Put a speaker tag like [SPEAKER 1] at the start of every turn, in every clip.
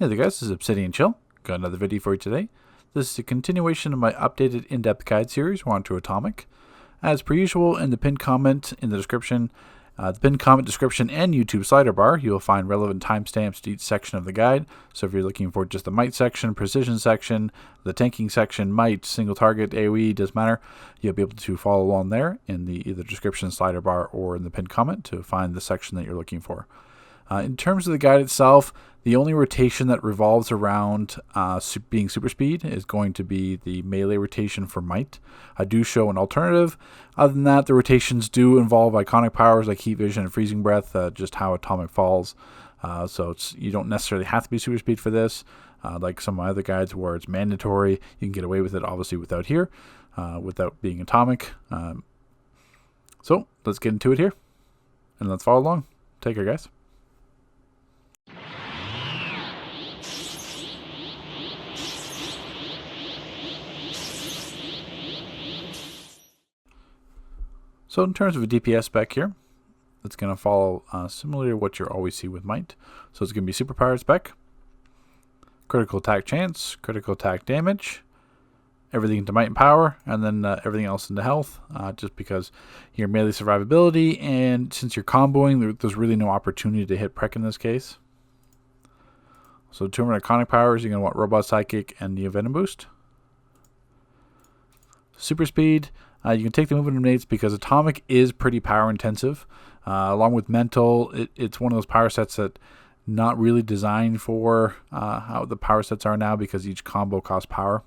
[SPEAKER 1] Hey there guys, this is Obsidian Chill. Got another video for you today. This is a continuation of my updated in-depth guide series, We're on to Atomic. As per usual, in the pinned comment in the description, and YouTube slider bar, you will find relevant timestamps to each section of the guide. So if you're looking for just the Might section, Precision section, the tanking section, Might, single target, AoE, doesn't matter, you'll be able to follow along there in the either description slider bar or in the pinned comment to find the section that you're looking for. In terms of the guide itself, the only rotation that revolves around being super speed is going to be the melee rotation for Might. I do show an alternative. Other than that, the rotations do involve iconic powers like Heat Vision and Freezing Breath, just how Atomic falls. So you don't necessarily have to be super speed for this. Like some of my other guides where it's mandatory, you can get away with it obviously without being Atomic. So let's get into it here, and let's follow along. Take care, guys. So in terms of a DPS spec here, it's going to follow similar to what you always see with Might. So it's going to be superpowered spec, critical attack chance, critical attack damage, everything into might and power, and then everything else into health, just because your melee survivability, and since you're comboing, there's really no opportunity to hit Prec in this case. So two more iconic powers, you're going to want Robot Psychic and the Venom Boost. Super speed. You can take the movement eliminates because Atomic is pretty power intensive. Along with Mental, it's one of those power sets that not really designed for how the power sets are now because each combo costs power.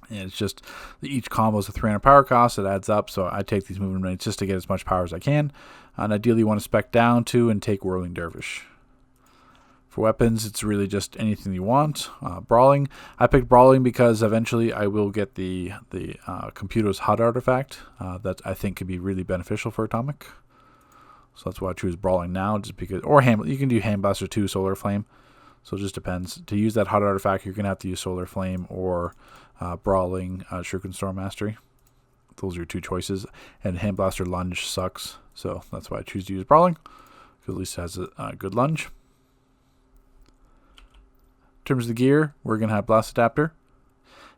[SPEAKER 1] And it's just each combo is a 300 power cost. It adds up. So I take these movement eliminates just to get as much power as I can. And ideally you want to spec down to and take Whirling Dervish. For weapons, it's really just anything you want. Brawling. I picked Brawling because eventually I will get the Computo's HUD artifact that I think could be really beneficial for Atomic. So that's why I choose Brawling now, just because. Or you can do Hand Blaster 2, Solar Flame. So it just depends. To use that HUD artifact, you're gonna have to use Solar Flame or Brawling, Shuriken Storm Mastery. Those are your two choices. And Hand Blaster Lunge sucks, so that's why I choose to use Brawling, because at least it has a good lunge. In terms of the gear, we're going to have Blast Adapter.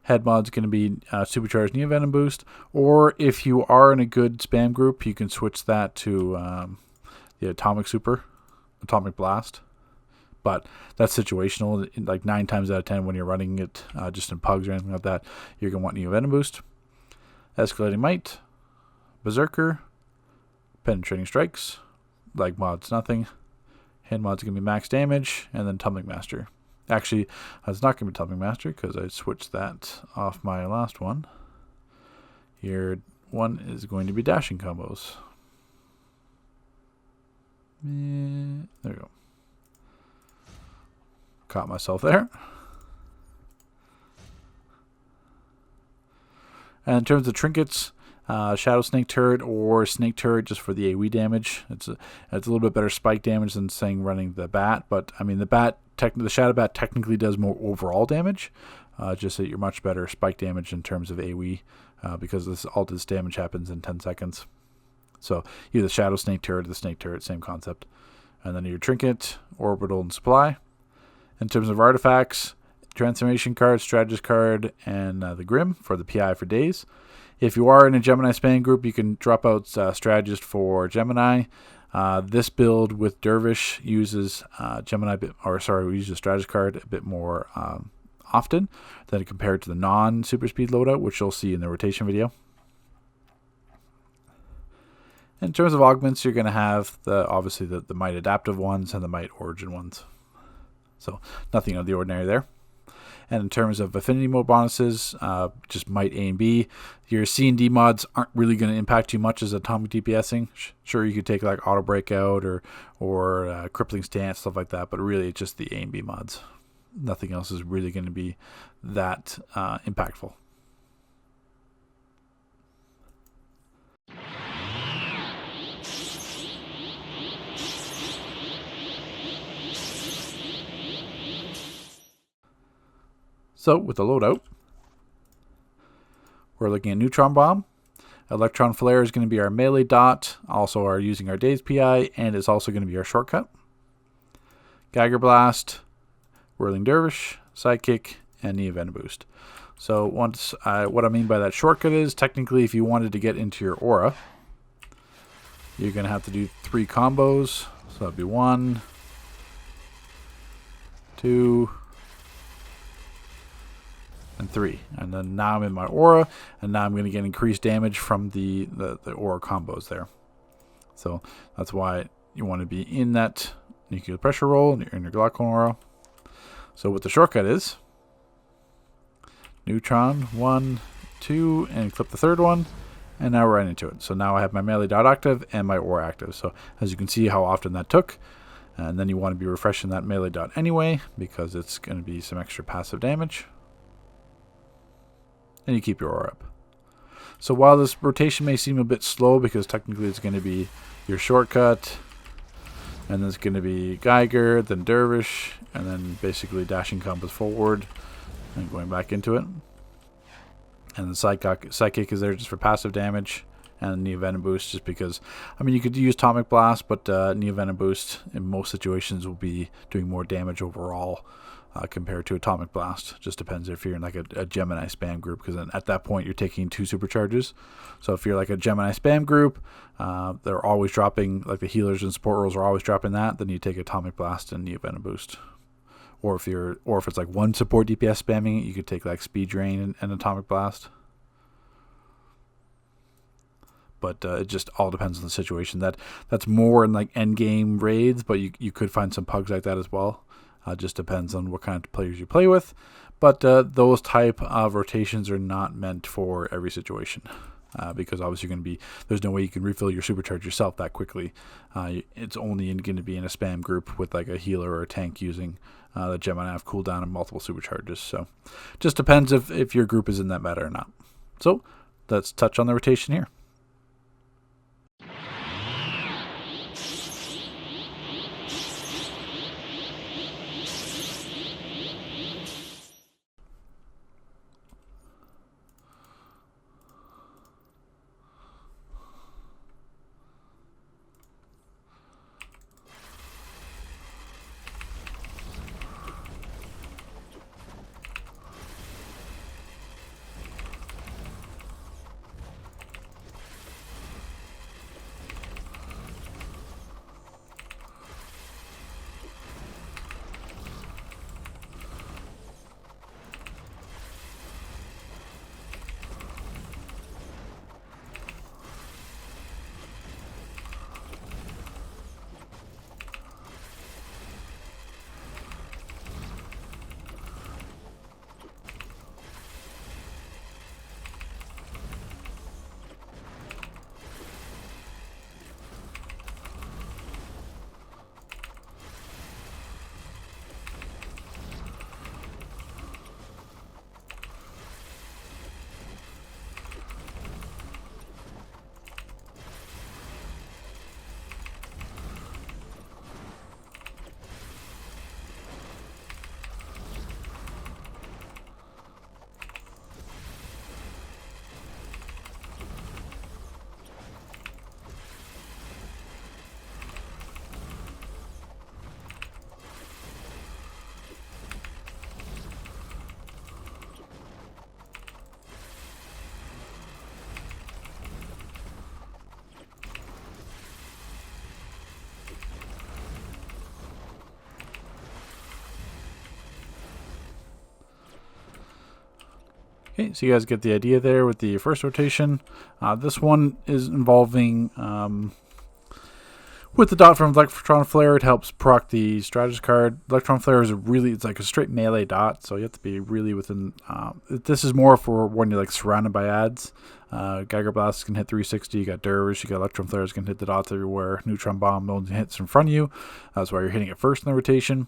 [SPEAKER 1] Head mod's going to be Supercharged Neo Venom Boost, or if you are in a good spam group, you can switch that to the Atomic Blast. But that's situational. Like 9 times out of 10 when you're running it just in pugs or anything like that, you're going to want Neo Venom Boost. Escalating Might, Berserker, Penetrating Strikes, Leg mod's nothing. Hand mod's going to be max damage, and then Tumbling Master. Actually, it's not going to be Tumbling Master because I switched that off my last one. Your one is going to be dashing combos. There we go. Caught myself there. And in terms of trinkets, Shadow Snake Turret or Snake Turret just for the AoE damage. It's a little bit better spike damage than saying running the Bat, but I mean the Shadow Bat technically does more overall damage, just that you're much better spike damage in terms of AoE because all this damage happens in 10 seconds. So either the Shadow Snake Turret or the Snake Turret, same concept. And then your Trinket, Orbital, and Supply. In terms of artifacts, Transformation card, Strategist card, and the Grim for the PI for days. If you are in a Gemini spam group, you can drop out Strategist for Gemini. This build with Dervish uses uses Strategist card a bit more often than compared to the non-super speed loadout, which you'll see in the rotation video. In terms of augments, you're going to have obviously the Might adaptive ones and the Might origin ones. So nothing out of the ordinary there. And in terms of affinity mode bonuses, just Might A and B. Your C and D mods aren't really going to impact you much as Atomic DPSing. Sure, you could take like Auto Breakout or Crippling Stance, stuff like that, but really it's just the A and B mods. Nothing else is really going to be that impactful. So with the loadout, we're looking at Neutron Bomb. Electron Flare is going to be our melee dot, also are using our Dazed PI, and it's also going to be our shortcut. Geiger Blast, Whirling Dervish, Sidekick, and the Event Boost. So what I mean by that shortcut is, technically if you wanted to get into your aura, you're going to have to do 3 combos. So that'd be 1, 2, and 3. And then now I'm in my aura, and now I'm going to get increased damage from the aura combos there. So that's why you want to be in that nuclear pressure roll in your Glaucon aura. So what the shortcut is, Neutron, 1, 2, and clip the third one, and now we're right into it. So now I have my melee dot active and my aura active. So as you can see how often that took, and then you want to be refreshing that melee dot anyway, because it's going to be some extra passive damage. And you keep your aura up. So while this rotation may seem a bit slow, because technically it's going to be your shortcut, and then it's going to be Geiger, then Dervish, and then basically dashing combos forward and going back into it. And the Sidekick is there just for passive damage, and the Venom Boost just because, I mean, you could use Atomic Blast, but Neo Venom Boost in most situations will be doing more damage overall compared to Atomic Blast. Just depends if you're in like a Gemini spam group, because then at that point you're taking 2 supercharges. So if you're like a Gemini spam group, they're always dropping, like the healers and support roles are always dropping that, then you take Atomic Blast and Neo Venom Boost. Or if it's like one support DPS spamming it, you could take like Speed Drain and Atomic Blast. But it just all depends on the situation. That's more in like end game raids, but you could find some pugs like that as well. Just depends on what kind of players you play with. But those type of rotations are not meant for every situation. Because obviously there's no way you can refill your supercharge yourself that quickly. It's only going to be in a spam group with like a healer or a tank using the Gemini have cooldown and multiple supercharges. So just depends if your group is in that meta or not. So let's touch on the rotation here. Okay, so you guys get the idea there with the first rotation. This one is involving, with the dot from Electron Flare, it helps proc the strategist card. Electron Flare is it's like a straight melee dot, so you have to be really within, this is more for when you're like surrounded by ads. Geiger Blast can hit 360, you got Dervish, you got Electron Flares can hit the dots everywhere. Neutron Bomb only hits in front of you, that's why you're hitting it first in the rotation.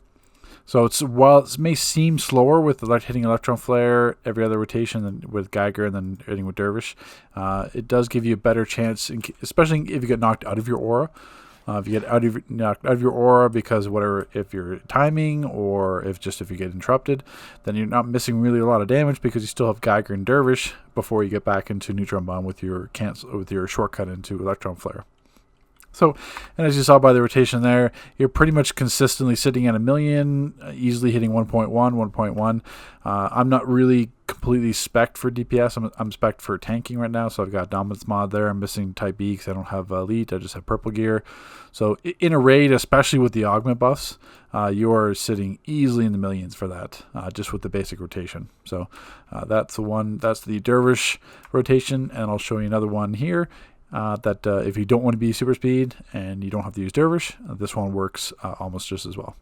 [SPEAKER 1] So while it may seem slower with hitting Electron Flare every other rotation than with Geiger and then hitting with Dervish, it does give you a better chance, especially if you get knocked out of your aura. If you get knocked out of your aura because if you're timing or if you get interrupted, then you're not missing really a lot of damage because you still have Geiger and Dervish before you get back into Neutron Bomb with your shortcut into Electron Flare. So, and as you saw by the rotation there, you're pretty much consistently sitting at 1,000,000, easily hitting 1.1, 1.1. I'm not really completely spec'd for DPS. I'm spec'd for tanking right now, so I've got Dominance mod there. I'm missing Type B because I don't have Elite. I just have Purple Gear. So in a raid, especially with the augment buffs, you're sitting easily in the millions for that, just with the basic rotation. So that's the one. That's the Dervish rotation, and I'll show you another one here. That if you don't want to be super speed and you don't have to use Dervish, this one works almost just as well.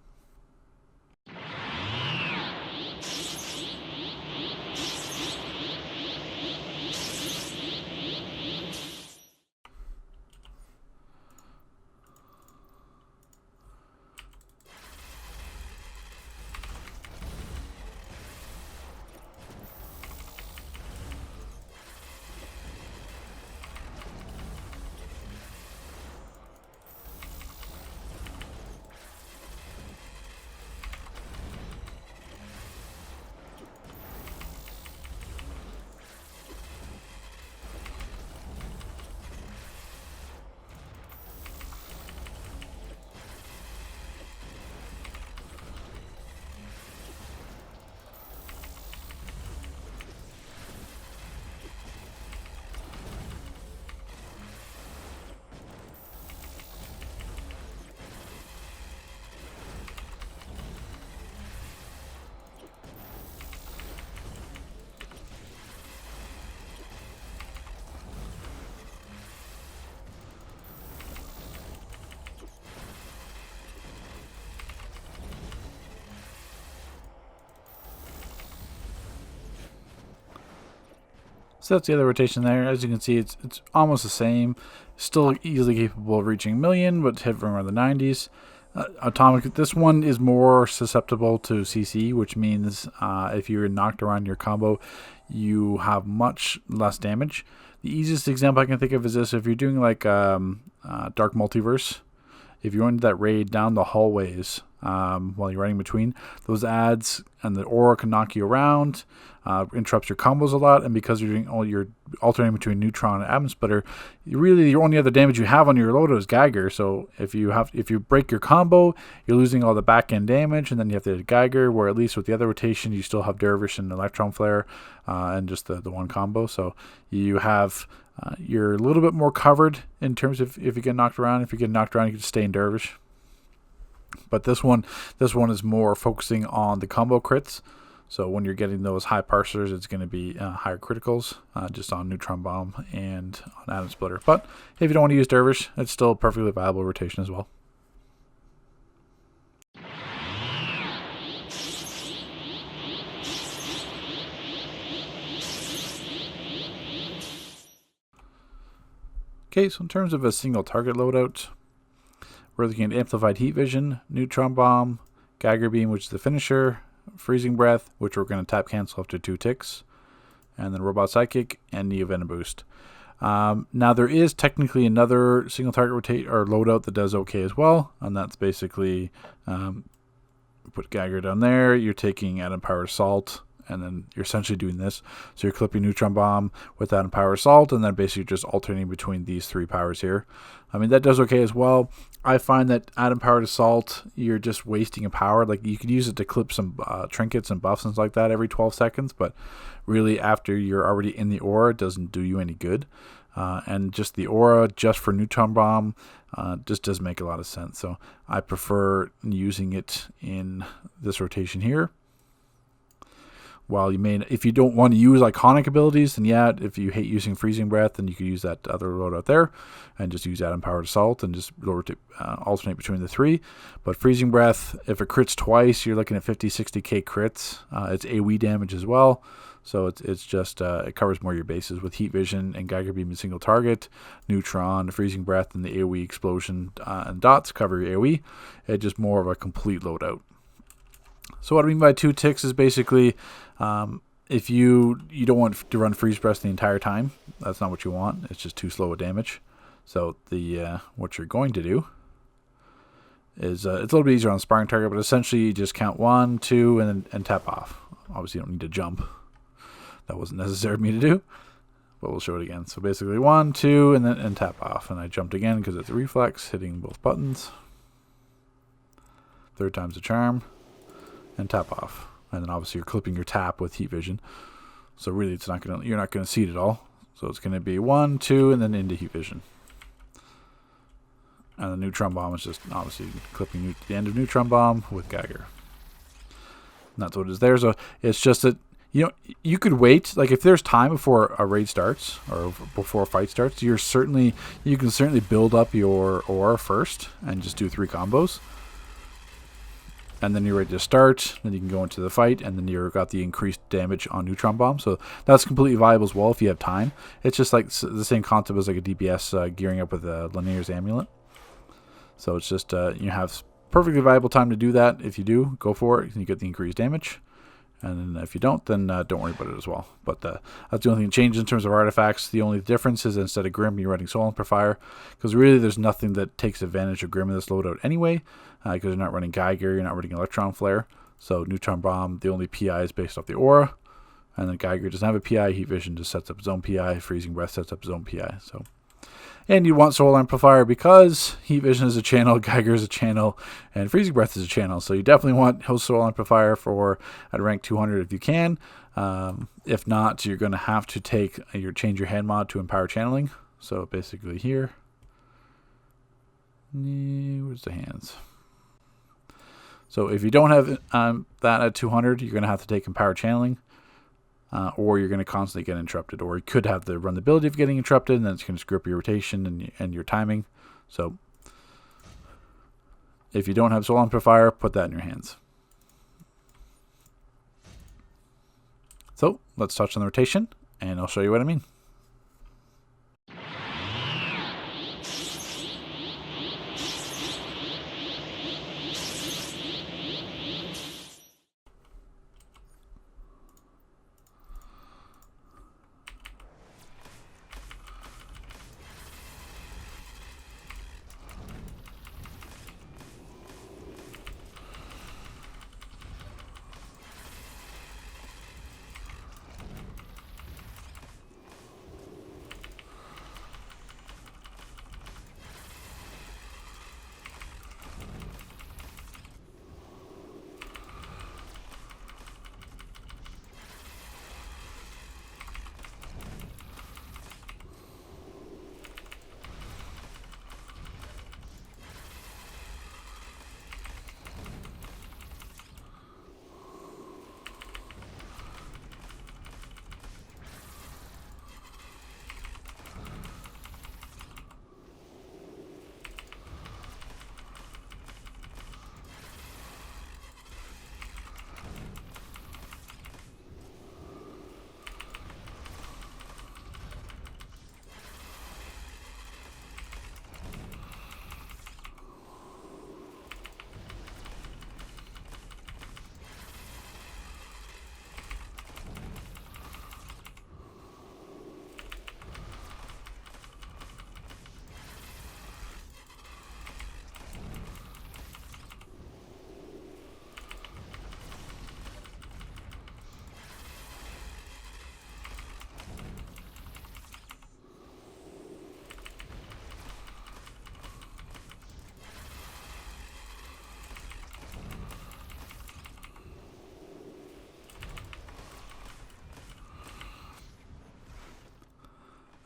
[SPEAKER 1] So that's the other rotation there. As you can see, it's almost the same. Still easily capable of reaching 1,000,000, but hit from around the 90s. Atomic, this one is more susceptible to CC, which means if you're knocked around your combo, you have much less damage. The easiest example I can think of is this. If you're doing like Dark Multiverse, if you're into that raid down the hallways while you're running between, those ads and the aura can knock you around, interrupts your combos a lot, and because you're alternating between Neutron and Atom Splitter, really the only other damage you have on your loadout is Geiger. So if you break your combo, you're losing all the back end damage, and then you have to hit Geiger. Where at least with the other rotation, you still have Dervish and Electron Flare, and just the one combo. So you have you're a little bit more covered in terms of if you get knocked around. If you get knocked around, you can just stay in Dervish. But this one is more focusing on the combo crits. So when you're getting those high parsers, it's going to be higher criticals, just on Neutron Bomb and on Atom Splitter. But if you don't want to use Dervish, it's still a perfectly viable rotation as well. Okay, so in terms of a single target loadout, we're looking at Amplified Heat Vision, Neutron Bomb, Geiger Beam, which is the finisher, Freezing Breath, which we're going to tap cancel after 2 ticks, and then Robot Psychic and Neo Venom Boost. Now there is technically another single target rotate or loadout that does okay as well, and that's basically put Geiger down there. You're taking Atom Power Assault, and then you're essentially doing this. So you're clipping Neutron Bomb with Atom Power Assault, and then basically just alternating between these 3 powers here. I mean, that does okay as well. I find that Atom Powered Assault, you're just wasting a power. Like, you could use it to clip some trinkets and buffs and stuff like that every 12 seconds, but really after you're already in the aura, it doesn't do you any good. And just the aura, just for Neutron Bomb, just doesn't make a lot of sense. So I prefer using it in this rotation here. While you may, if you don't want to use iconic abilities, then yeah, if you hate using Freezing Breath, then you could use that other loadout there and just use Atom Powered Assault and just alternate between the 3. But Freezing Breath, if it crits twice, you're looking at 50, 60k crits. It's AoE damage as well. So it's just, it covers more of your bases with Heat Vision and Geiger Beam and single target, Neutron, Freezing Breath, and the AoE Explosion and Dots cover your AoE. It's just more of a complete loadout. So what I mean by 2 ticks is basically if you don't want to run Freeze Breath the entire time, that's not what you want. It's just too slow a damage. So what you're going to do is it's a little bit easier on the sparring target, but essentially you just count 1, 2, and tap off. Obviously you don't need to jump. That wasn't necessary for me to do. but we'll show it again. So basically 1, 2, and tap off. And I jumped again because it's a reflex, hitting both buttons. Third time's a charm, and tap off. And then obviously you're clipping your tap with heat vision. So really it's not gonna, you're not gonna see it at all. So it's gonna be 1, 2, and then into heat vision. And the neutron bomb is just obviously clipping the end of neutron bomb with Geiger. And that's what it is there. So it's just that, you know, you could wait, like if there's time before a raid starts or before a fight starts, you can certainly build up your aura first and just do 3 combos. And then you're ready to start, then you can go into the fight, and then you've got the increased damage on neutron bomb. So that's completely viable as well if you have time. It's just like the same concept as like a DPS gearing up with a Lanier's amulet. So it's just you have perfectly viable time to do that. If you do, go for it. You get the increased damage. And then if you don't, then don't worry about it as well. But that's the only thing that changes in terms of artifacts. The only difference is instead of Grim, you're running Soul Amplifier. Because really there's nothing that takes advantage of Grim in this loadout anyway. Because you're not running Geiger, you're not running Electron Flare. So Neutron Bomb, the only PI is based off the aura. And then Geiger doesn't have a PI. Heat Vision just sets up its own PI. Freezing Breath sets up its own PI. So, and you want Soul Amplifier because Heat Vision is a channel, Geiger is a channel, and Freezing Breath is a channel. So you definitely want Soul Amplifier for at rank 200 if you can. If not, you're going to have to change your hand mod to Empower Channeling. So basically here, where's the hands? So if you don't have that at 200, you're going to have to take Empower Channeling. Or you're going to constantly get interrupted, or you could have the ability of getting interrupted, and then it's going to screw up your rotation and your timing. So if you don't have Soul Amplifier, put that in your hands. So let's touch on the rotation, and I'll show you what I mean.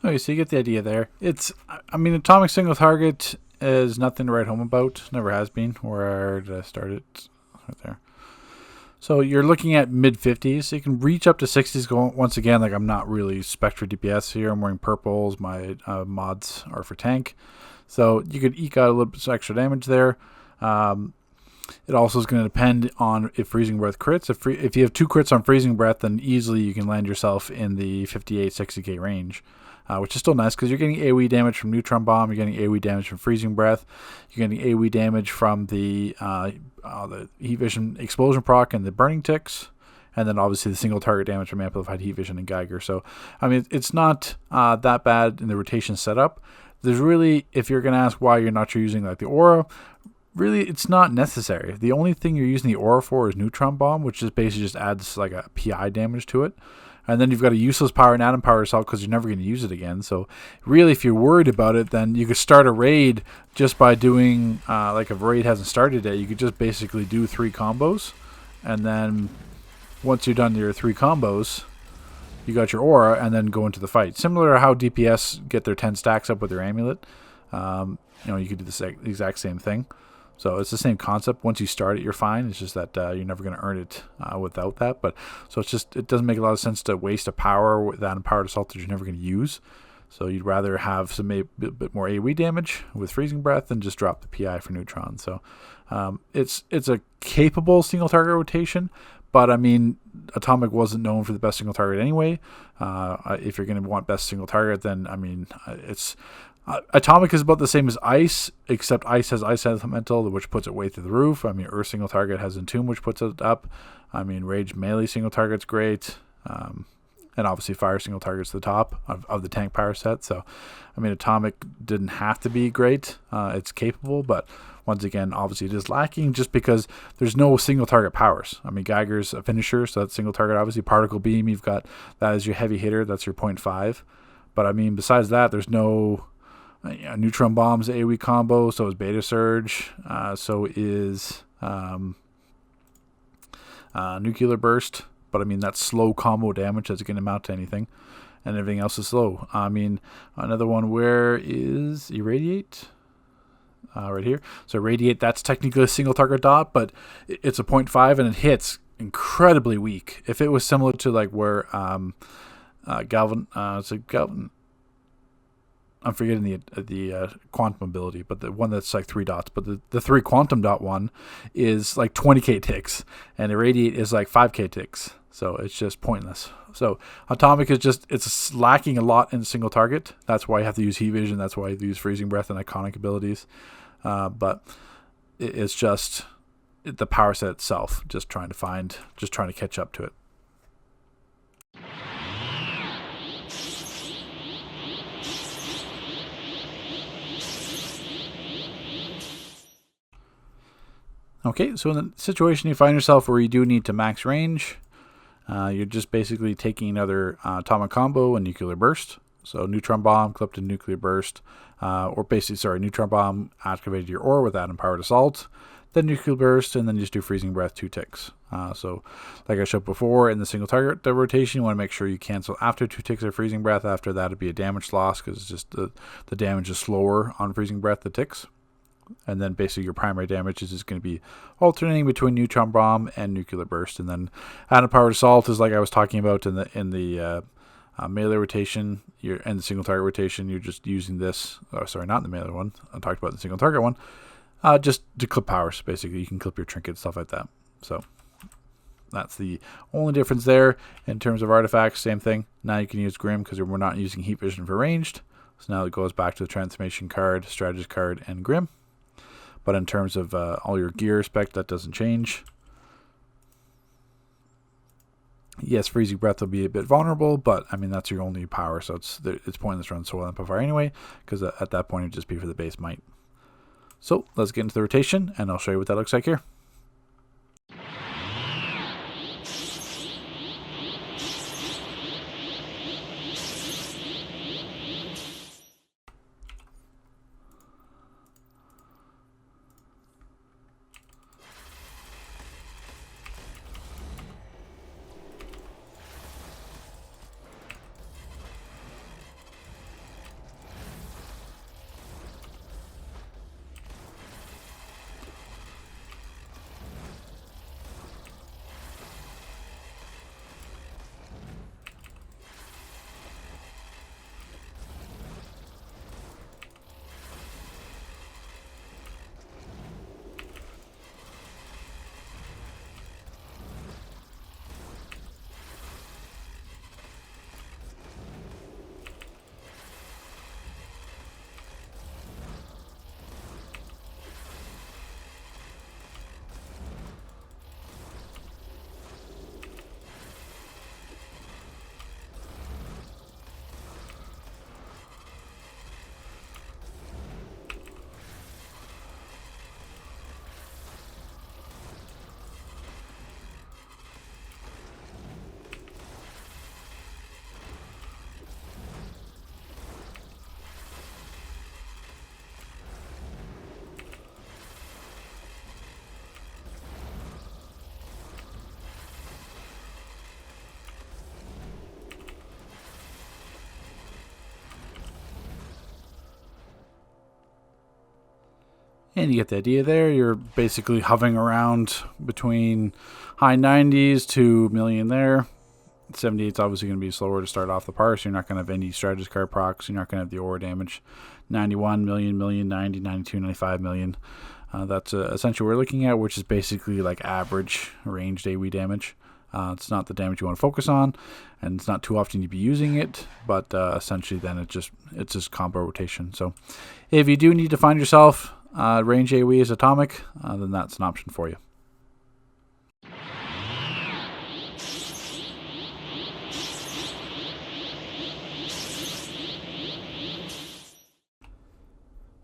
[SPEAKER 1] Okay, so you get the idea there. I mean, atomic single target is nothing to write home about. Never has been. Where did I start it? Right there. So you're looking at mid-50s. So you can reach up to 60s. Once again, like I'm not really Spec for DPS here. I'm wearing purples. My mods are for tank. So you could eke out a little bit of extra damage there. It also is going to depend on if Freezing Breath crits. If you have 2 crits on Freezing Breath, then easily you can land yourself in the 58-60k range. Which is still nice because you're getting AoE damage from Neutron Bomb, you're getting AoE damage from Freezing Breath, you're getting AoE damage from the Heat Vision Explosion proc and the Burning Ticks, and then obviously the single target damage from Amplified Heat Vision and Geiger. So, I mean, it's not that bad in the rotation setup. There's really, if you're going to ask why you're not using like the Aura, really, it's not necessary. The only thing you're using the aura for is neutron bomb, which just basically just adds like a PI damage to it. And then you've got a useless power and atom power assault because you're never going to use it again. So really, if you're worried about it, then you could start a raid just by doing, like if a raid hasn't started yet, you could just basically do 3 combos. And then once you're done your 3 combos, you got your aura and then go into the fight. Similar to how DPS get their 10 stacks up with their amulet. You could do the exact same thing. So it's the same concept. Once you start it, you're fine. It's just that you're never going to earn it without that. But so it doesn't make a lot of sense to waste a power with that empowered assault that you're never going to use. So you'd rather have some bit more AoE damage with freezing breath than just drop the PI for neutron. So it's a capable single target rotation. But I mean, Atomic wasn't known for the best single target anyway. If you're going to want best single target, then I mean, it's. Atomic is about the same as Ice, except Ice has Ice Elemental, which puts it way through the roof. I mean, Earth single target has Entomb, which puts it up. I mean, Rage melee single target's great. And obviously Fire single target's the top of the tank power set. So, I mean, Atomic didn't have to be great. It's capable, but once again, obviously it is lacking just because there's no single target powers. I mean, Geiger's a finisher, so that's single target. Obviously, Particle Beam, you've got that as your heavy hitter. That's your 0.5. But, I mean, besides that, there's no... Neutron Bomb's AoE combo, so is Beta Surge, so is Nuclear Burst, but I mean that's slow combo damage that's going to amount to anything, and everything else is slow. I mean, another one, where is Irradiate? Right here. So Irradiate, that's technically a single target dot, but it's a 0.5 and it hits incredibly weak. If it was similar to like where Galvan, I'm forgetting the quantum ability, but the one that's like 3 dots. But the 3 quantum dot one is like 20k ticks, and Irradiate is like 5k ticks. So it's just pointless. So Atomic is it's lacking a lot in single target. That's why you have to use Heat Vision. That's why you have to use Freezing Breath and iconic abilities. But it's just the power set itself. Just trying to catch up to it. Okay, so in the situation you find yourself where you do need to max range, you're just basically taking another Atomic Combo and Nuclear Burst. So Neutron Bomb, clipped in Nuclear Burst, Neutron Bomb, activated your Aura with Atom Powered Assault, then Nuclear Burst, and then you just do Freezing Breath 2 ticks. So like I showed before, in the single target rotation, you want to make sure you cancel after 2 ticks of Freezing Breath. After that, it'd be a damage loss because it's just the damage is slower on Freezing Breath, the ticks. And then basically your primary damage is just going to be alternating between Neutron Bomb and Nuclear Burst. And then Atom Powered Assault is like I was talking about in the melee rotation, and the single target rotation. You're just using this. Oh, sorry, not in the melee one. I talked about the single target one. Just to clip powers, basically. You can clip your trinket, stuff like that. So that's the only difference there. In terms of artifacts, same thing. Now you can use Grim because we're not using Heat Vision for ranged. So now it goes back to the Transformation card, Strategist card, and Grim. But in terms of all your gear spec, that doesn't change. Yes, Freezing Breath will be a bit vulnerable, but I mean that's your only power, so it's pointless to run Soul Amplifier anyway, because at that point it'd just be for the base might. So let's get into the rotation, and I'll show you what that looks like here. And you get the idea there. You're basically hovering around between high 90s to million there. 78 is obviously going to be slower to start off the parse. You're not going to have any strategist card procs. You're not going to have the aura damage. 91 million, 90, 92, 95 million. That's essentially what we're looking at, which is basically like average ranged AoE damage. It's not the damage you want to focus on, and it's not too often you'd be using it, but essentially then it's just combo rotation. So if you do need to find yourself range AoE is atomic, then that's an option for you.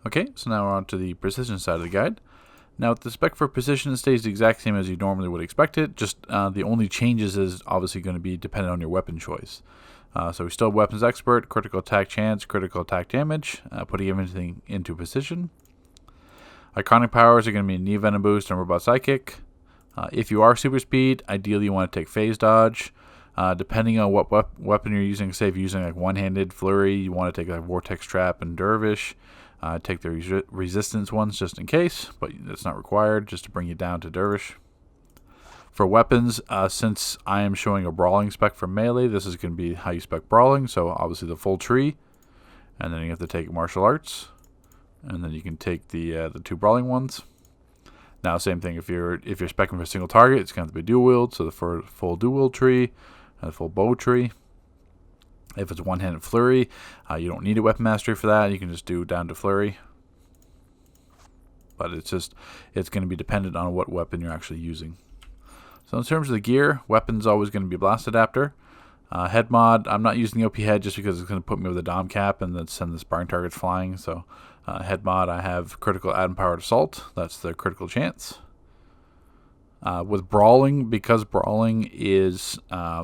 [SPEAKER 1] Okay, so now we're on to the precision side of the guide. Now, the spec for precision stays the exact same as you normally would expect it, just the only changes is obviously going to be dependent on your weapon choice. So we still have weapons expert, critical attack chance, critical attack damage, putting everything into precision. Iconic powers are going to be knee venom boost and robot psychic. If you are super speed, ideally you want to take phase dodge. Depending on what weapon you're using, say if you're using like one-handed flurry, you want to take like vortex trap and dervish. Take the resistance ones just in case, but it's not required, just to bring you down to dervish. For weapons, since I am showing a brawling spec for melee, this is going to be how you spec brawling. So obviously the full tree, and then you have to take martial arts, and then you can take the 2 brawling ones. Now, same thing if you're specking for a single target, it's going to have to be dual wield. So the full dual wield tree and the full bow tree. If it's one-handed flurry, you don't need a weapon mastery for that. You can just do down to flurry. But it's going to be dependent on what weapon you're actually using. So in terms of the gear, weapon's always going to be blast adapter. Head mod, I'm not using the OP head just because it's going to put me with a dom cap and then send the sparring targets flying. So head mod, I have critical add powered assault. That's the critical chance. With brawling, because brawling is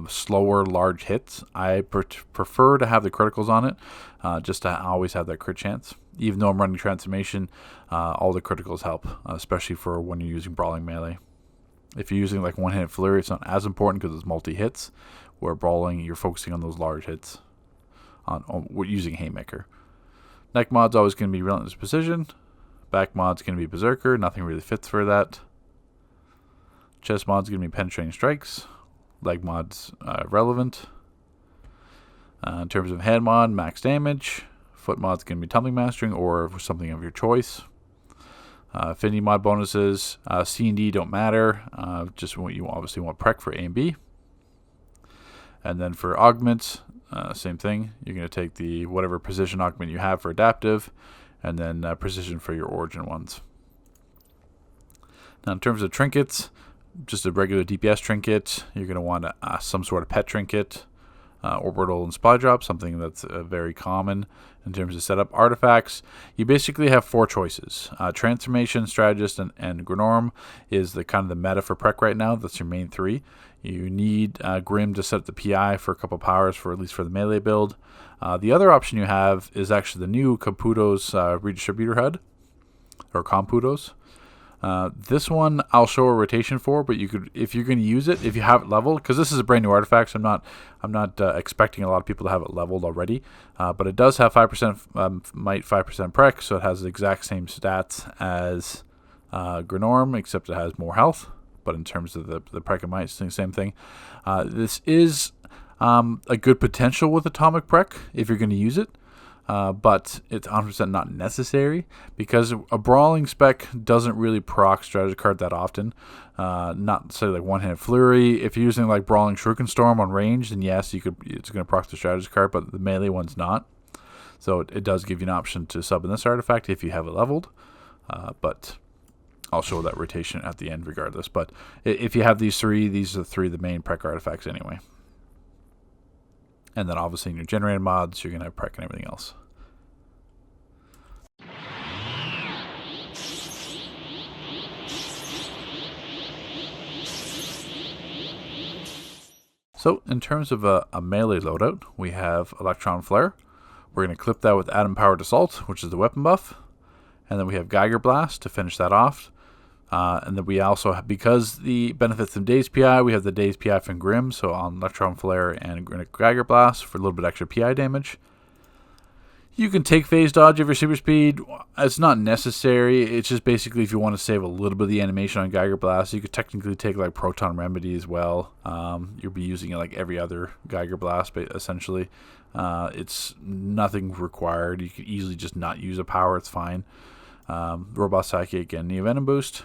[SPEAKER 1] slower, large hits, I prefer to have the criticals on it, just to always have that crit chance. Even though I'm running transformation, all the criticals help, especially for when you're using brawling melee. If you're using like one-handed flurry, it's not as important because it's multi-hits, where brawling, you're focusing on those large hits on using haymaker. Neck mod's always going to be relentless precision. Back mod's going to be berserker. Nothing really fits for that. Chest mod's going to be penetrating strikes. Leg mod's relevant. In terms of hand mod, max damage. Foot mod's going to be tumbling mastering or something of your choice. Affinity mod bonuses, C and D don't matter. Just what you obviously want prec for A and B. And then for augments, same thing. You're going to take the whatever precision augment you have for adaptive, and then precision for your origin ones. Now in terms of trinkets, just a regular DPS trinket. You're going to want some sort of pet trinket, orbital and supply drop, something that's very common in terms of setup. Artifacts, you basically have 4 choices. Transformation, Strategist, and Grenorm is the kind of the meta for prec right now. That's your main 3. You need Grim to set up the PI for a couple powers, for at least for the melee build. The other option you have is actually the new Computo's redistributor HUD, or Computos. This one I'll show a rotation for, but you could, if you're going to use it, if you have it leveled, because this is a brand new artifact, so I'm not expecting a lot of people to have it leveled already, but it does have 5% might, 5% prec, so it has the exact same stats as Grenorm, except it has more health. But in terms of the prec and might, it's the same thing. This is a good potential with atomic prec if you're going to use it. But it's 100% not necessary because a brawling spec doesn't really proc strategy card that often. Not say like one-handed flurry. If you're using like brawling shuriken storm on range, then yes, you could. It's going to proc the strategy card, but the melee one's not. So it does give you an option to sub in this artifact if you have it leveled. But I'll show that rotation at the end regardless. But if you have these are the 3 of the main prec artifacts anyway. And then obviously in your generated mods, you're going to have prec and everything else. So in terms of a melee loadout, we have Electron Flare. We're going to clip that with Atom Powered Assault, which is the weapon buff. And then we have Geiger Blast to finish that off. And then we also have, because the benefits of Dazed PI, we have the Dazed PI from Grim, so on Electron Flare and Geiger Blast for a little bit extra PI damage. You can take phase dodge of your super speed. It's not necessary. It's just basically if you want to save a little bit of the animation on Geiger Blast, you could technically take like Proton Remedy as well. You'll be using it like every other Geiger Blast, but essentially. It's nothing required. You could easily just not use a power. It's fine. Robot Psychic and Neo Venom Boost.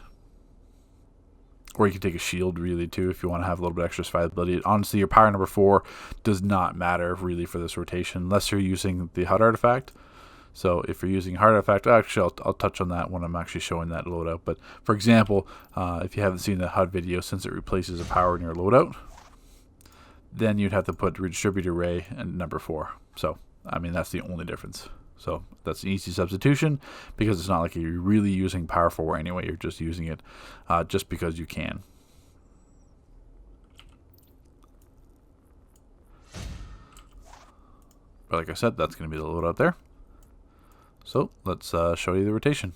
[SPEAKER 1] Or you can take a shield really too if you want to have a little bit extra survivability. Honestly, your power number 4 does not matter really for this rotation unless you're using the HUD artifact. So if you're using HUD artifact, actually I'll touch on that when I'm actually showing that loadout. But for example, if you haven't seen the HUD video, since it replaces a power in your loadout, then you'd have to put Redistributor Ray and number 4. So I mean that's the only difference. So that's an easy substitution because it's not like you're really using Power 4 anyway. You're just using it just because you can. But like I said, that's going to be the loadout there. So let's show you the rotation.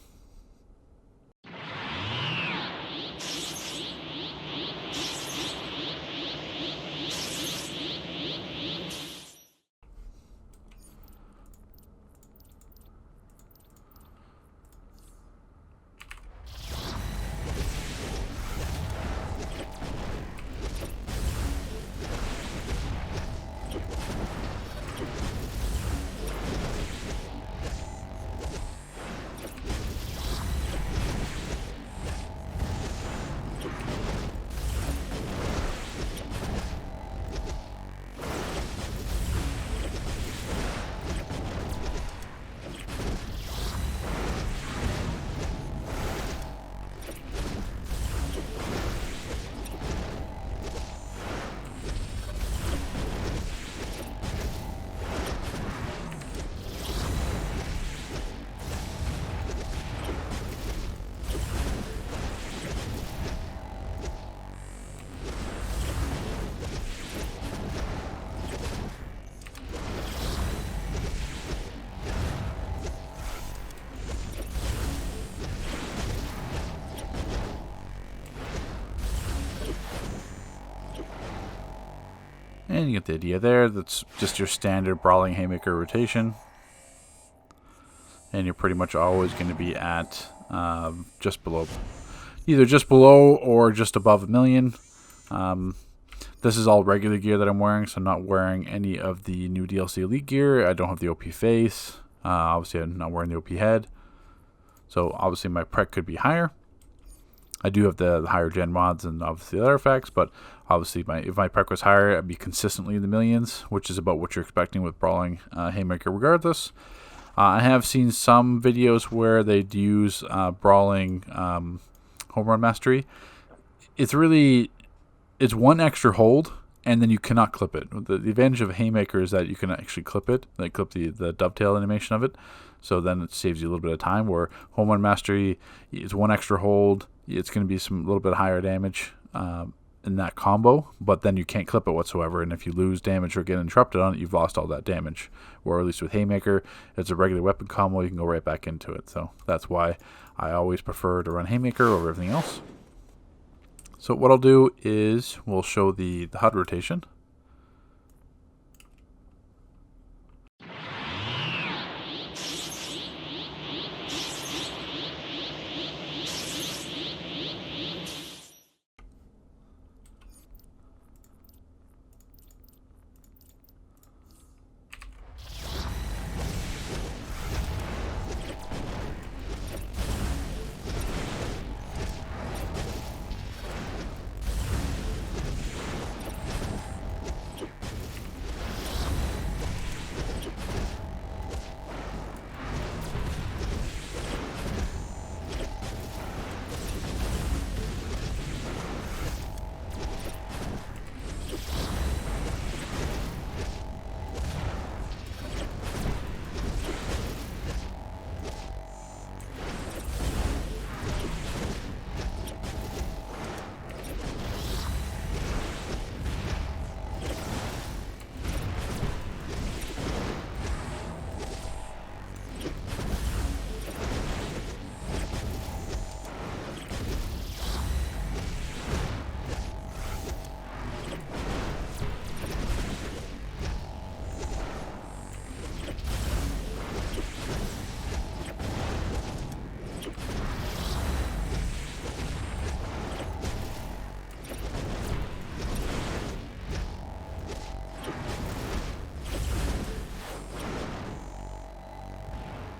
[SPEAKER 1] And you get the idea there. That's just your standard Brawling Haymaker rotation. And you're pretty much always going to be at just below. Either just below or just above 1 million. This is all regular gear that I'm wearing, so I'm not wearing any of the new DLC Elite gear. I don't have the OP face. Obviously, I'm not wearing the OP head. So obviously my prec could be higher. I do have the higher gen mods and obviously the other effects, but obviously if my prec was higher, I'd be consistently in the millions, which is about what you're expecting with Brawling Haymaker regardless. I have seen some videos where they'd use Brawling Home Run Mastery. It's one extra hold, and then you cannot clip it. The advantage of Haymaker is that you can actually clip it, like clip the dovetail animation of it, so then it saves you a little bit of time, where Home Run Mastery is one extra hold. It's going to be some little bit higher damage in that combo, but then you can't clip it whatsoever, and if you lose damage or get interrupted on it, you've lost all that damage. Or at least with Haymaker, it's a regular weapon combo, you can go right back into it. So that's why I always prefer to run Haymaker over everything else. So what I'll do is we'll show the HUD rotation.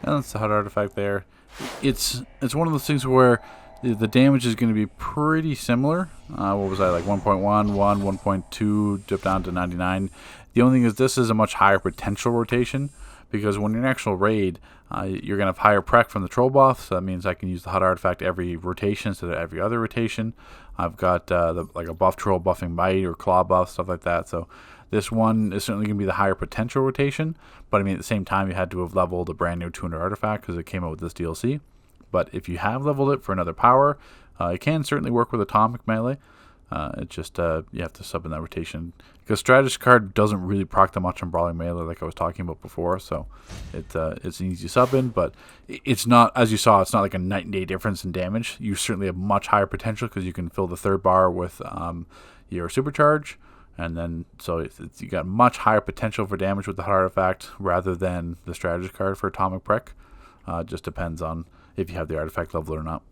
[SPEAKER 1] And that's the HUD artifact there. It's one of those things where the damage is going to be pretty similar. What was I, like 1.1, 1.2, dip down to 99. The only thing is this is a much higher potential rotation, because when you're in an actual raid, you're going to have higher prec from the troll buff, so that means I can use the HUD artifact every rotation instead of every other rotation. I've got like a buff troll buffing Might or claw buff, stuff like that, so this one is certainly going to be the higher potential rotation, but I mean at the same time you had to have leveled a brand new 200 artifact because it came out with this DLC. But if you have leveled it for another power, it can certainly work with atomic melee. It's just you have to sub in that rotation, because strategist card doesn't really proc that much on brawling melee like I was talking about before, so it's an easy sub in, but it's not, as you saw, it's not like a night and day difference in damage. You certainly have much higher potential because you can fill the third bar with your supercharge, and then so you got much higher potential for damage with the HUD artifact rather than the strategist card for atomic prec. Just depends on if you have the artifact level or not.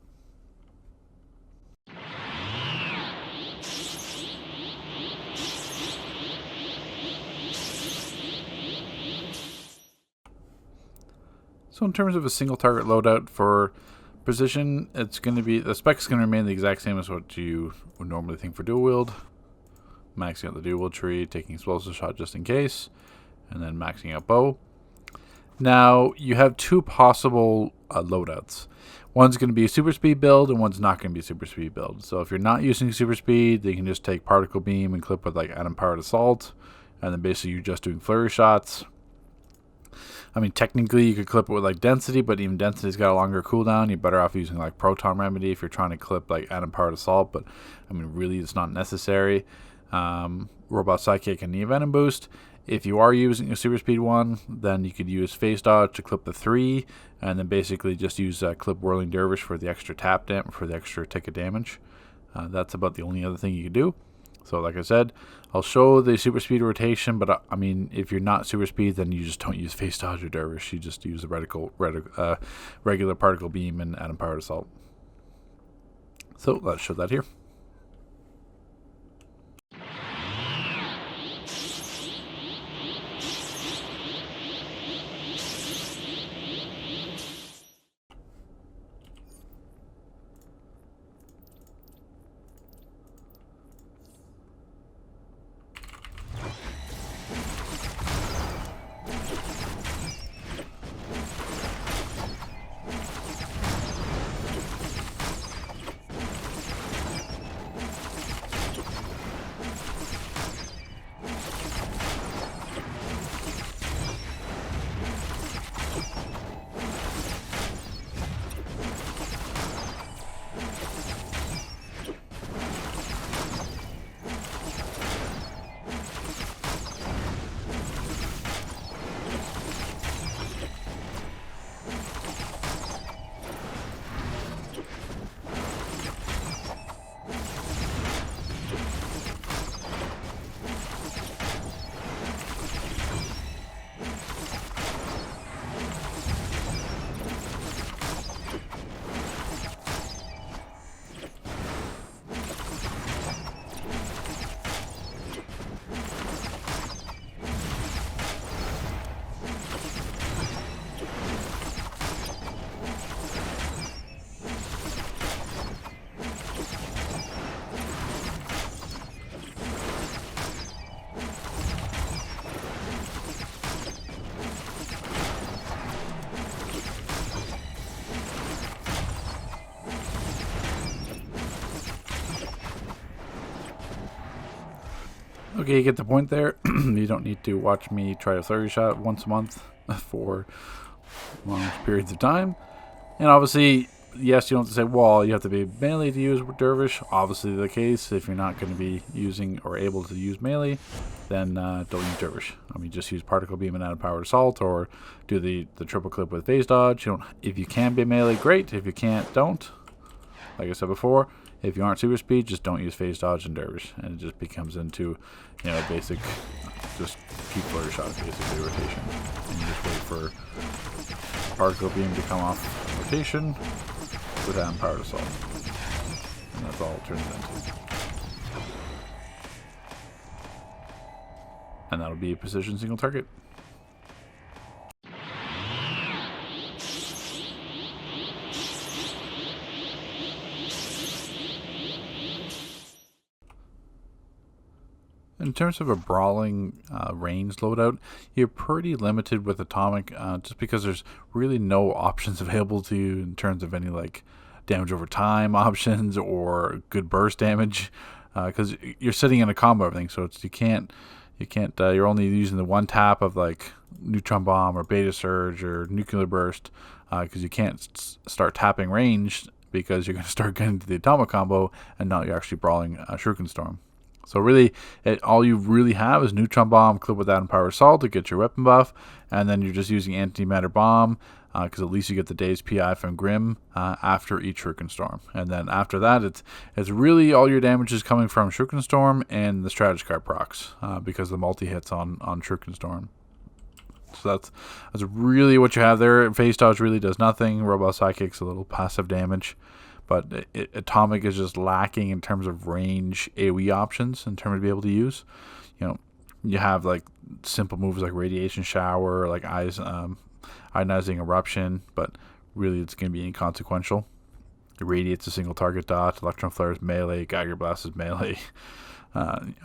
[SPEAKER 1] So in terms of a single target loadout for precision, it's going to be, the spec is going to remain the exact same as what you would normally think for dual wield. Maxing out the dual wield tree, taking explosive shot just in case, and then maxing out bow. Now you have two possible loadouts. One's going to be a super speed build, and one's not going to be a super speed build. So if you're not using super speed, then you can just take particle beam and clip with like atom powered assault, and then basically you're just doing flurry shots. I mean, technically you could clip it with like density, but even density's got a longer cooldown. You're better off using like proton remedy if you're trying to clip like atom powered assault, but I mean really it's not necessary. Robot sidekick and Neo Venom boost. If you are using a super speed one, then you could use phase dodge to clip the 3, and then basically just use clip whirling dervish for the extra tap damage, for the extra tick of damage. That's about the only other thing you can do. So like I said, I'll show the super speed rotation, but I mean, if you're not super speed, then you just don't use phase dodge or dervish. You just use the regular particle beam and atom powered assault. So let's show that here. Okay, you get the point there. You don't need to watch me try a flurry shot once a month for long periods of time. And obviously, yes, you don't have to say, well, you have to be melee to use dervish. Obviously the case. If you're not going to be using or able to use melee, then don't use dervish. I mean, just use particle beam and atom powered assault, or do the triple clip with phase dodge. If you can be melee, great. If you can't, don't. Like I said before, if you aren't super speed, just don't use phase dodge and dervish, and it just becomes into, basic, just keep flurry shot basically rotation, and you just wait for particle beam to come off rotation with atom powered assault, and that's all it turns into. And that'll be a precision single target. terms of a brawling range loadout, you're pretty limited with atomic, just because there's really no options available to you in terms of any like damage over time options or good burst damage, because you're sitting in a combo of everything, so you're only using the one tap of like neutron bomb or beta surge or nuclear burst, because you can't start tapping range, because you're going to start getting to the atomic combo and now you're actually brawling Shuriken Storm. So really, all you really have is neutron bomb, clip with that and power assault to get your weapon buff, and then you're just using antimatter bomb, because at least you get the day's PI from Grim after each Shuriken Storm. And then after that, it's really all your damage is coming from Shuriken Storm and the strategy card procs, because the multi hits on Shuriken Storm. So that's really what you have there. Phase dodge really does nothing. Robot Psychic's a little passive damage, but atomic is just lacking in terms of range AoE options in terms of be able to use. You have like simple moves like radiation shower, like ionizing eruption, but really it's going to be inconsequential. It radiates a single target dot. Electron flare is melee. Geiger blast is melee.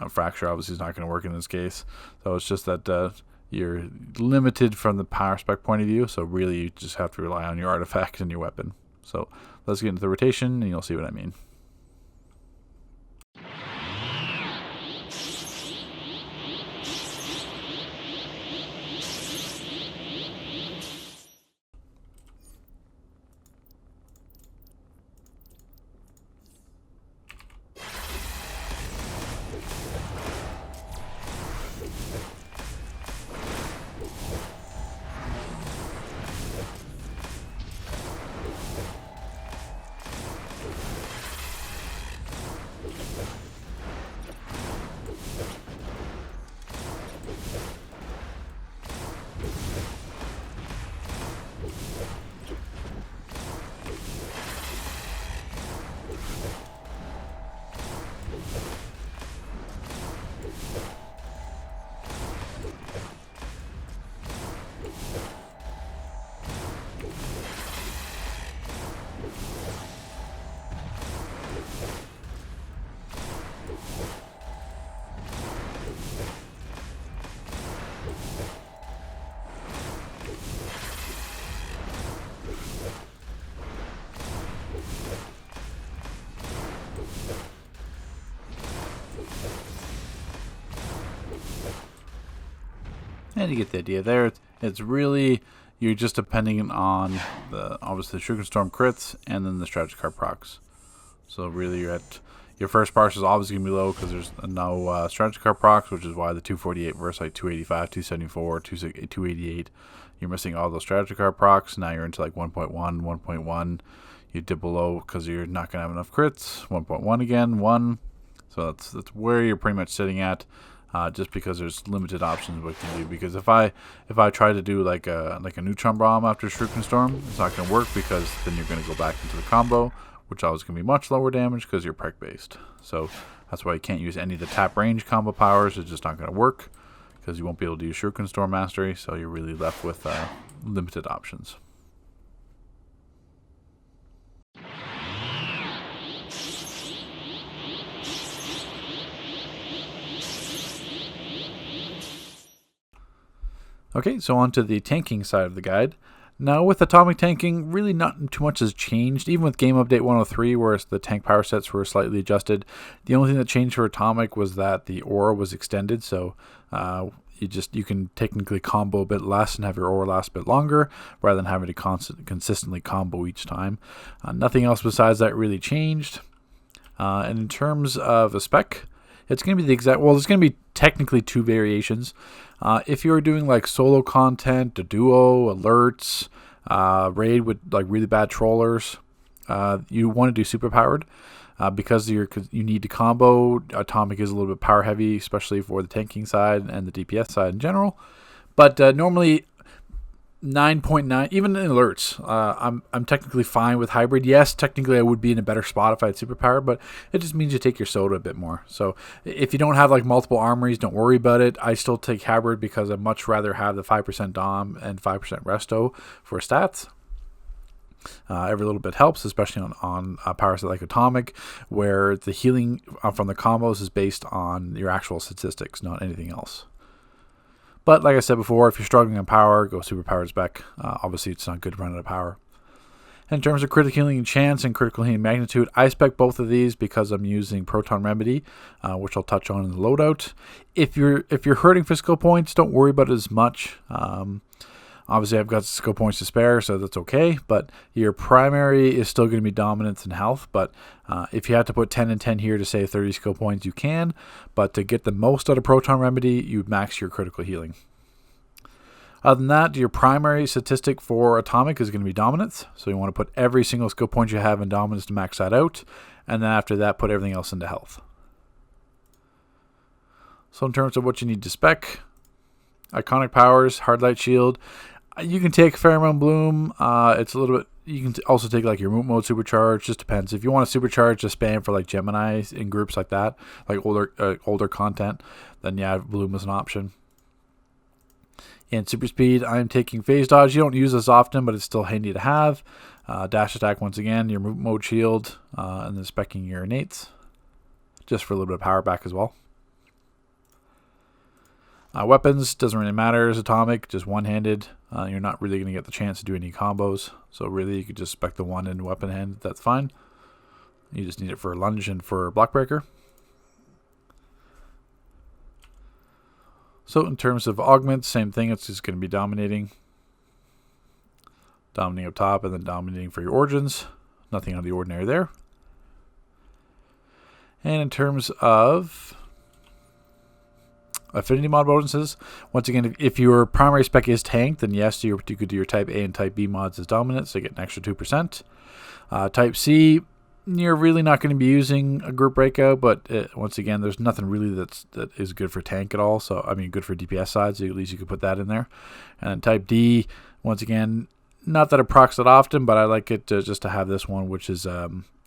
[SPEAKER 1] Fracture obviously is not going to work in this case. So it's just that you're limited from the power spec point of view. So really you just have to rely on your artifact and your weapon. So let's get into the rotation and you'll see what I mean. And you get the idea there. It's really, you're just depending on obviously the Shuriken Storm crits and then the strategy card procs. So really you're at, your first parse is obviously going to be low because there's no strategy card procs, which is why the 248 versus like 285, 274, 288, you're missing all those strategy card procs. Now you're into like 1.1, 1.1. You dip below because you're not going to have enough crits. 1.1 again, 1. So that's where you're pretty much sitting at. Just because there's limited options what you can do. Because if I try to do like a neutron bomb after Shuriken Storm, it's not going to work because then you're going to go back into the combo, which always going to be much lower damage because you're perk based. So that's why you can't use any of the tap range combo powers. It's just not going to work because you won't be able to use Shuriken Storm Mastery. So you're really left with limited options. Okay, so on to the tanking side of the guide. Now with atomic tanking, really not too much has changed. Even with game update 103, where the tank power sets were slightly adjusted, the only thing that changed for atomic was that the aura was extended. So you can technically combo a bit less and have your aura last a bit longer, rather than having to consistently combo each time. Nothing else besides that really changed. And in terms of a spec, it's going to be the exact, well, there's going to be technically two variations. If you're doing like solo content, a duo, alerts, raid with like really bad trollers, you want to do super powered because you need to combo. Atomic is a little bit power heavy, especially for the tanking side and the DPS side in general. But normally 9.9, even in alerts, I'm technically fine with hybrid. Yes, technically I would be in a better spot if I had superpower, but it just means you take your soda a bit more. So if you don't have like multiple armories, don't worry about it. I still take hybrid because I'd much rather have the 5% Dom and 5% Resto for stats. Every little bit helps, especially on power set like Atomic, where the healing from the combos is based on your actual statistics, not anything else. But like I said before, if you're struggling on power, go superpowered Spec. Obviously, it's not good to run out of power. In terms of critical healing chance and critical healing magnitude, I spec both of these because I'm using Proton Remedy, which I'll touch on in the loadout. If you're hurting for skill points, don't worry about it as much. Obviously, I've got skill points to spare, so that's okay. But your primary is still going to be dominance and health. But if you have to put 10 and 10 here to save 30 skill points, you can. But to get the most out of Proton Remedy, you max your critical healing. Other than that, your primary statistic for Atomic is going to be Dominance. So you want to put every single skill point you have in Dominance to max that out. And then after that, put everything else into Health. So in terms of what you need to spec, Iconic Powers, Hard Light Shield. You can take Pheromone Bloom. It's a little bit... You can also take like your Moot Mode Supercharge. Just depends. If you want to supercharge, just spam for like Gemini in groups like that, like older content, then yeah, Bloom is an option. In Super Speed, I'm taking Phase Dodge. You don't use this often, but it's still handy to have. Dash Attack, once again, your Moot Mode Shield, and then specking your Innates, just for a little bit of power back as well. Weapons, doesn't really matter as Atomic, just one-handed. You're not really going to get the chance to do any combos, so really you could just spec the one in weapon hand, that's fine. You just need it for lunge and for block breaker. So in terms of augments, same thing, it's just going to be dominating. Dominating up top and then dominating for your origins. Nothing out of the ordinary there. And in terms of affinity mod bonuses, once again, if your primary spec is tanked, then yes, you could do your Type A and Type B mods as dominant, so you get an extra 2%. Type C, you're really not going to be using a group breakout, but once again, there's nothing really that is good for tank at all. So I mean, good for DPS side, so at least you could put that in there. And then Type D, once again, not that it procs it often, but I like it just to have this one, which is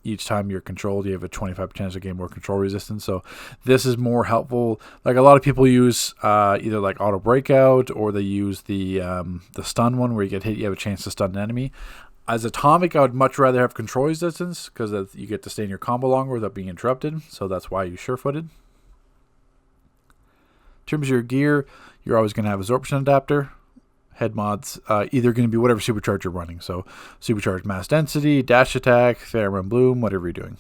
[SPEAKER 1] each time you're controlled, you have a 25% chance of getting more control resistance. So this is more helpful. Like a lot of people use either like auto breakout, or they use the stun one where you get hit, you have a chance to stun an enemy. As Atomic, I would much rather have control resistance because you get to stay in your combo longer without being interrupted. So that's why you sure-footed. In terms of your gear, you're always going to have Absorption Adapter. Head mods, either going to be whatever supercharge you're running. So Supercharge Mass Density, Dash Attack, Pheromone Bloom, whatever you're doing.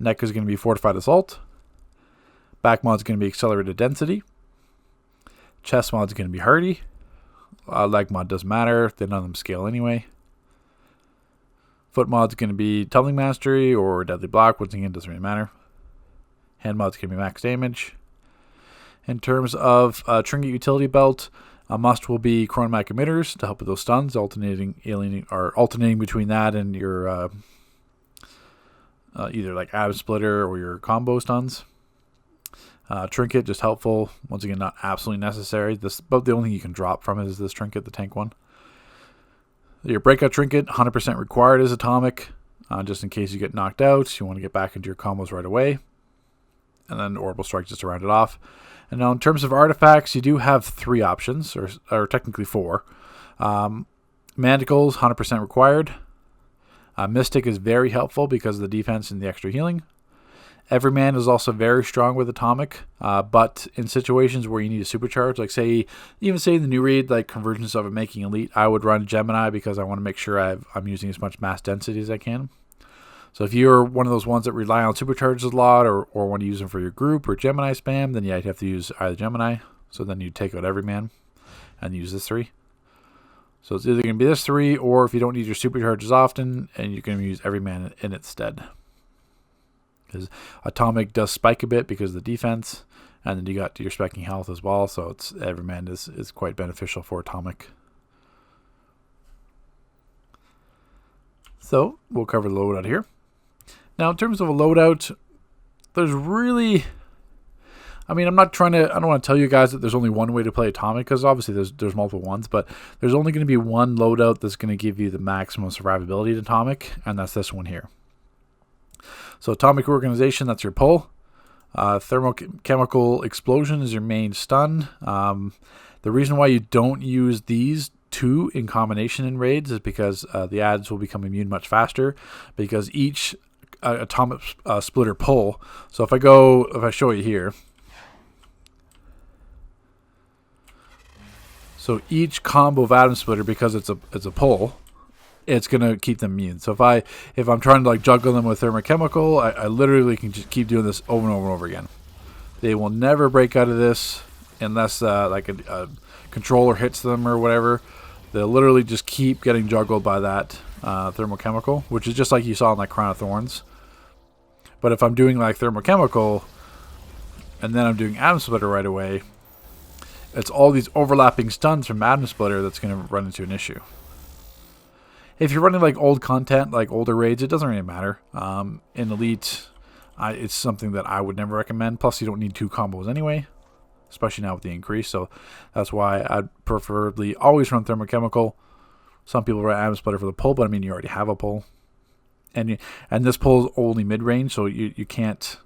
[SPEAKER 1] Neck is going to be Fortified Assault. Back mod is going to be Accelerated Density. Chest mod is going to be Hardy. Leg mod doesn't matter. None of them scale anyway. Foot mod's going to be Tumbling Mastery or Deadly Block. Once again, doesn't really matter. Hand mod's going to be Max Damage. In terms of Trinket Utility Belt, a must will be Chronomatic Emitters to help with those stuns, alternating between that and your either like Ab Splitter or your combo stuns. Trinket, just helpful. Once again, not absolutely necessary. But the only thing you can drop from it is this Trinket, the tank one. Your Breakout Trinket, 100% required as Atomic, just in case you get knocked out. You want to get back into your combos right away. And then Orbital Strike just to round it off. And now in terms of artifacts, you do have 3 options, or technically 4. Manticles, 100% required. Mystic is very helpful because of the defense and the extra healing. Everyman is also very strong with Atomic, but in situations where you need a supercharge, like even in the new read, like Convergence of it making Elite, I would run Gemini because I want to make sure I'm using as much mass density as I can. So if you're one of those ones that rely on supercharges a lot, or want to use them for your group or Gemini spam, then yeah, you'd have to use either Gemini. So then you take out Everyman and use this 3. So it's either going to be this 3, or if you don't need your supercharges often, and you can use Everyman in its stead. Because Atomic does spike a bit because of the defense, and then you got your specking health as well, so Everyman is quite beneficial for Atomic. So we'll cover the loadout here. Now in terms of a loadout, there's really, I don't want to tell you guys that there's only one way to play Atomic, because obviously there's multiple ones, but there's only going to be one loadout that's going to give you the maximum survivability in Atomic, and that's this one here. So Atomic Organization, that's your pull. Thermochemical Explosion is your main stun. The reason why you don't use these 2 in combination in raids is because the ads will become immune much faster because each atomic splitter pull. So if I show you here, so each combo of atom splitter, because it's a pull, it's gonna keep them immune. So if I'm trying to like juggle them with thermochemical, I literally can just keep doing this over and over and over again. They will never break out of this unless like a controller hits them or whatever. They'll literally just keep getting juggled by that thermochemical, which is just like you saw in like Crown of Thorns. But if I'm doing like thermochemical and then I'm doing atom splitter right away, it's all these overlapping stuns from atom splitter that's going to run into an issue. If you're running like old content, like older raids, it doesn't really matter. In Elite, it's something that I would never recommend. Plus, you don't need 2 combos anyway, especially now with the increase. So that's why I'd preferably always run thermochemical. Some people run atom splitter for the pull, but I mean, you already have a pull. And this pull is only mid-range, so you can't...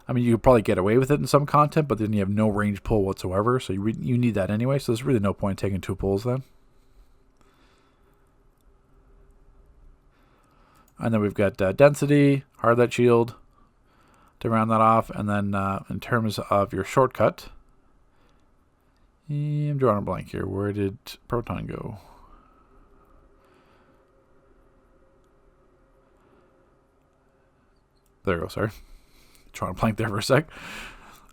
[SPEAKER 1] I mean, you could probably get away with it in some content, but then you have no range pull whatsoever, so you need that anyway, so there's really no point taking 2 pulls then. And then we've got density, hard light shield to round that off, and then in terms of your shortcut, I'm drawing a blank here. Where did Proton go? There we go, sorry. Trying to blank there for a sec.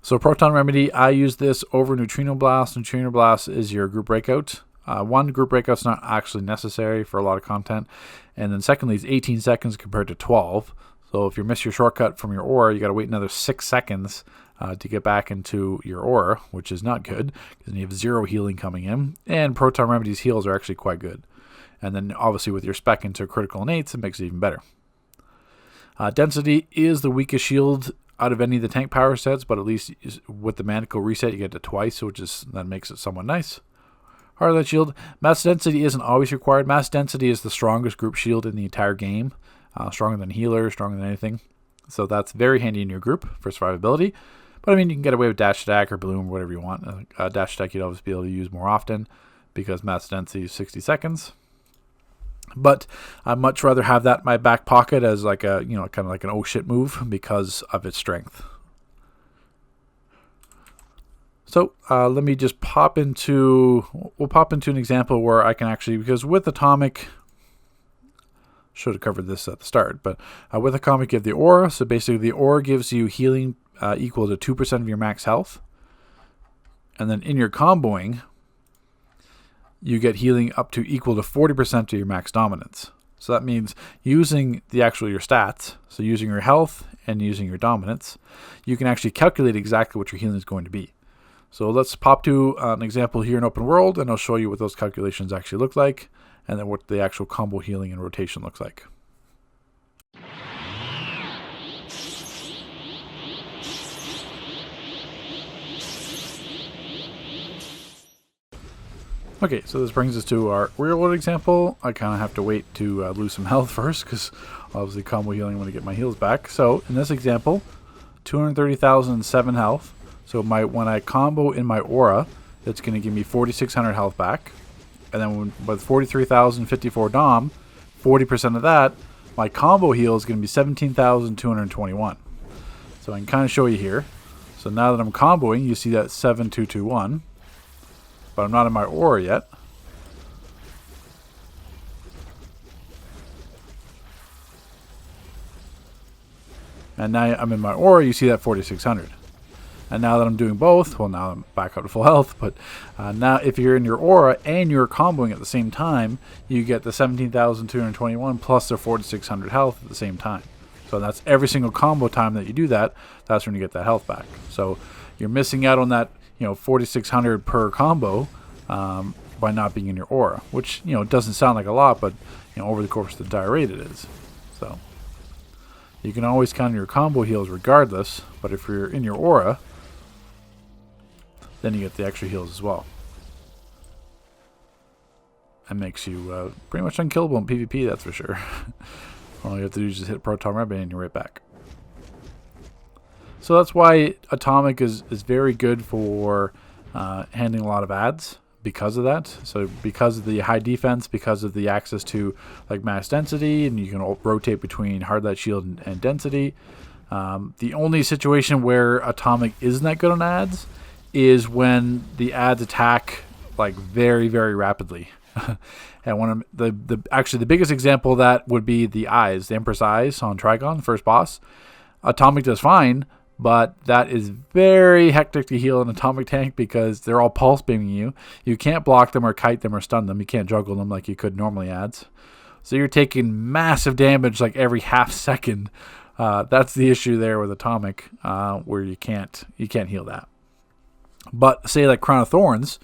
[SPEAKER 1] So Proton Remedy, I use this over Neutrino Blast. Neutrino Blast is your group breakout. One, group breakout's not actually necessary for a lot of content. And then secondly, it's 18 seconds compared to 12. So if you miss your shortcut from your aura, you got to wait another 6 seconds to get back into your aura, which is not good because then you have 0 healing coming in. And Proton Remedy's heals are actually quite good. And then obviously with your spec into critical innates, it makes it even better. Density is the weakest shield out of any of the tank power sets, but at least with the Manticore reset, you get it twice, that makes it somewhat nice. Hard light shield. Mass density isn't always required. Mass density is the strongest group shield in the entire game. Stronger than healer, stronger than anything. So that's very handy in your group for survivability. But I mean, you can get away with dash attack or bloom, whatever you want. Dash attack you'd always be able to use more often because mass density is 60 seconds. But I'd much rather have that in my back pocket as like a, kind of like an oh shit move because of its strength. So let me just we'll pop into an example where I can actually, because with Atomic, should have covered this at the start, but with Atomic you have the aura. So basically the aura gives you healing equal to 2% of your max health. And then in your comboing, you get healing up to equal to 40% of your max dominance. So that means using your stats, so using your health and using your dominance, you can actually calculate exactly what your healing is going to be. So let's pop to an example here in open world, and I'll show you what those calculations actually look like, and then what the actual combo healing and rotation looks like. Okay, so this brings us to our real world example. I kind of have to wait to lose some health first, because obviously combo healing when I get my heals back. So in this example, 230,007 health. So when I combo in my aura, it's going to give me 4,600 health back. And then with 43,054 dom, 40% of that, my combo heal is going to be 17,221. So I can kind of show you here. So now that I'm comboing, you see that 7,221. But I'm not in my aura yet. And now I'm in my aura, you see that 4,600. And now that I'm doing both, well, now I'm back up to full health, but now if you're in your aura and you're comboing at the same time, you get the 17,221 plus the 4,600 health at the same time. So that's every single combo time that you do that, that's when you get that health back. So you're missing out on that, 4,600 per combo by not being in your aura, which, doesn't sound like a lot, but, over the course of the entire raid it is. So you can always count your combo heals regardless, but if you're in your aura, then you get the extra heals as well. That makes you pretty much unkillable in PvP, that's for sure. All you have to do is just hit Proton Remedy and you're right back. So that's why Atomic is very good for handling a lot of ads, because of that. So because of the high defense, because of the access to like mass density, and you can rotate between hard light shield and density. The only situation where Atomic isn't that good on ads is when the ads attack like very, very rapidly. And one of the biggest example of that would be the eyes, the Empress Eyes on Trigon, the first boss. Atomic does fine, but that is very hectic to heal an Atomic tank because they're all pulse beaming you. You can't block them or kite them or stun them. You can't juggle them like you could normally ads. So you're taking massive damage like every half second. That's the issue there with Atomic, where you can't heal that. But say like Crown of Thorns,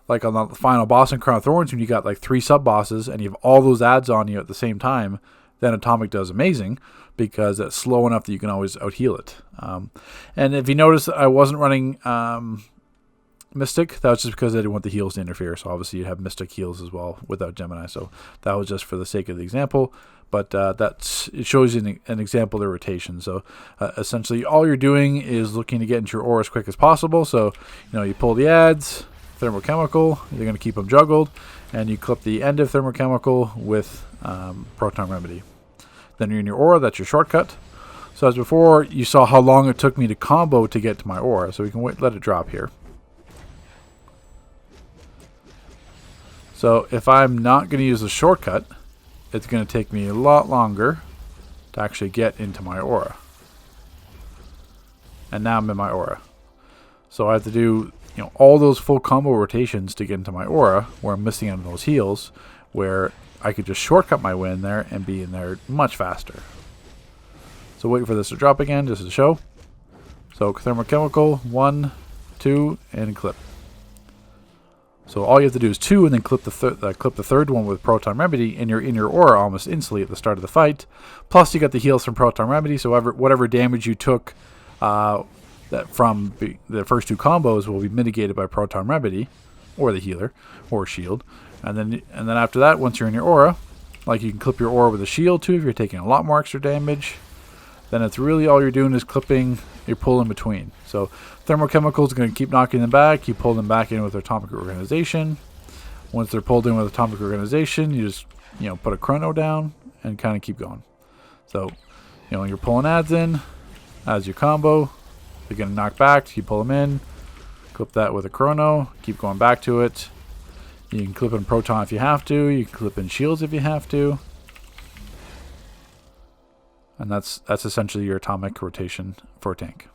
[SPEAKER 1] like on the final boss in Crown of Thorns, when you got like 3 sub-bosses and you have all those ads on you at the same time, then Atomic does amazing because it's slow enough that you can always out-heal it. And if you notice, I wasn't running Mystic. That was just because I didn't want the heals to interfere. So obviously you'd have Mystic heals as well without Gemini. So that was just for the sake of the example. But it shows you an example of rotation. So essentially all you're doing is looking to get into your aura as quick as possible. So you pull the ads, thermochemical, you're going to keep them juggled, and you clip the end of thermochemical with Proton Remedy. Then you're in your aura, that's your shortcut. So as before, you saw how long it took me to combo to get to my aura, so we can let it drop here. So if I'm not going to use the shortcut, it's going to take me a lot longer to actually get into my aura. And now I'm in my aura. So I have to do all those full combo rotations to get into my aura, where I'm missing out on those heals, where I could just shortcut my way in there and be in there much faster. So wait for this to drop again, just to show. So thermochemical, 1, 2, and clip. So all you have to do is 2, and then clip the third one with Proton Remedy, and you're in your aura almost instantly at the start of the fight. Plus you got the heals from Proton Remedy, so whatever damage you took that from the first 2 combos will be mitigated by Proton Remedy, or the healer, or shield. And then after that, once you're in your aura, like you can clip your aura with a shield too if you're taking a lot more extra damage. Then it's really all you're doing is clipping your pull in between. So thermochemical is going to keep knocking them back. You pull them back in with Atomic Organization. Once they're pulled in with Atomic Organization, you just put a chrono down and kind of keep going. So you're pulling ads in as your combo. They're going to knock back. You pull them in, clip that with a chrono, keep going back to it. You can clip in Proton if you have to. You can clip in shields if you have to. And that's essentially your Atomic rotation for a tank.